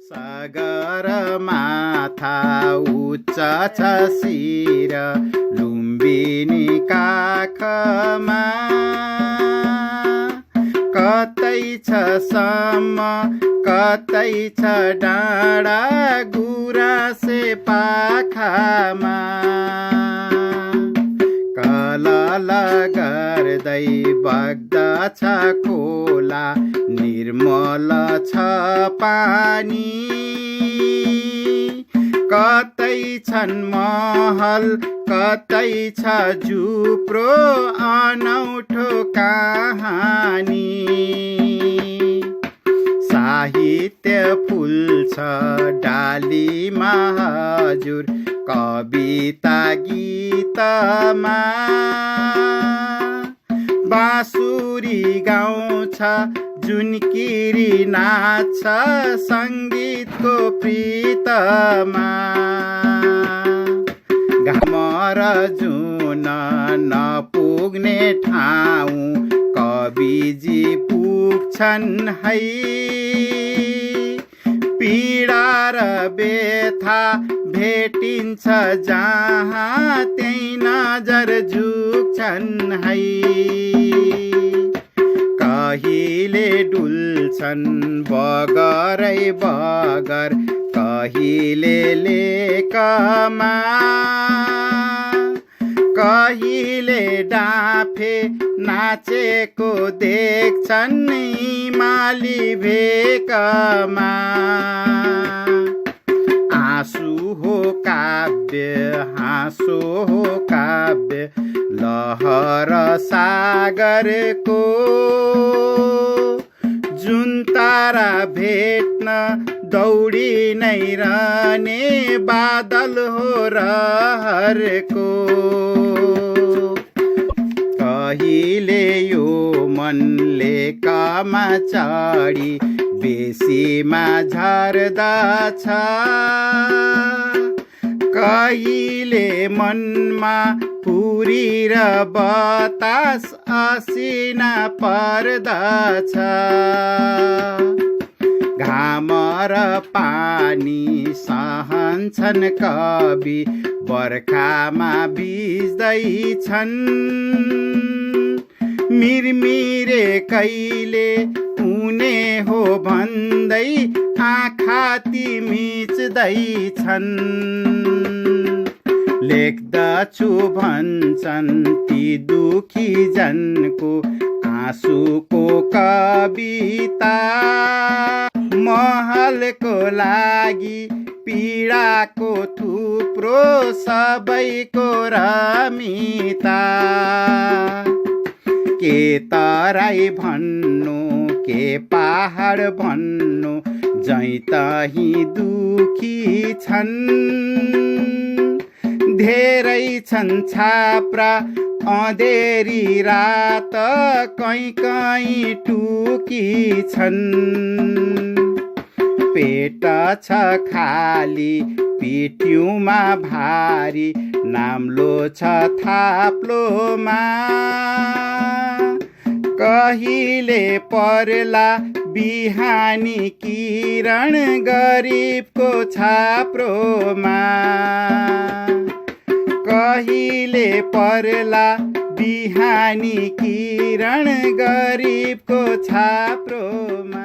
सागर माथा उच्च छ शिर लुम्बिनी काखमा कतै छ सम्म कतै छ डाँडा गुराँसे पाखामा कलल गर्दै बग्दछ खोला निर्मल छ पानी कतै छन् महल कतै छ झुप्रो अनौठो कहानी साहित्य फुल्छ डालीमा हजुर कविता गीतमा बाँसुरी गाउँछ जुनकिरी नाच्छ सङ्गीतको प्रीतमा घाम र जुन नपुग्ने ठाउँ कविजी पुग्छन् है पीडा र व्यथा भेटिन्छ जहाँ त्यही नजर झुक्छन् है कहिले डुल्छन् बगरै बगर कहिले लेकमा कहिले डाँफे नाचेको देख्छन् हिमाली भेकमा आँसु हो काव्य हाँसो हो काव्य लहर सागरको जुन तारा भेट्न दौडी नै रहने बादल हो रहरको कहिले यो मनले कामा चढी बेसीमा झर्दछ कहिले मनमा पुरी र बतास असिना पर्दछ घाम र पानी सहन्छन् कवि बर्खामा भिज्दैछन् मिरमिरे कहिले हुने हो भन्दै आँखा मिच्दैछन् लेख्दछु भन्छन् ती दुखी जनको आँसुको कविता महलको लागि पीडाको थुप्रो सबैको रमिता के तराई भन्नु के पहाड भन्नु जै तही दुखी छन् धेरै छन् छाप्रा अँधेरी रात कहीँ कहीँ टुकी छन् पेट छ खाली पिठ्युमा भारी नाम्लो छ थाप्लोमा कहिले पर्ला बिहानी किरण गरिबको छाप्रोमा कहिले पर्ला बिहानी किरण गरिबको छाप्रोमा।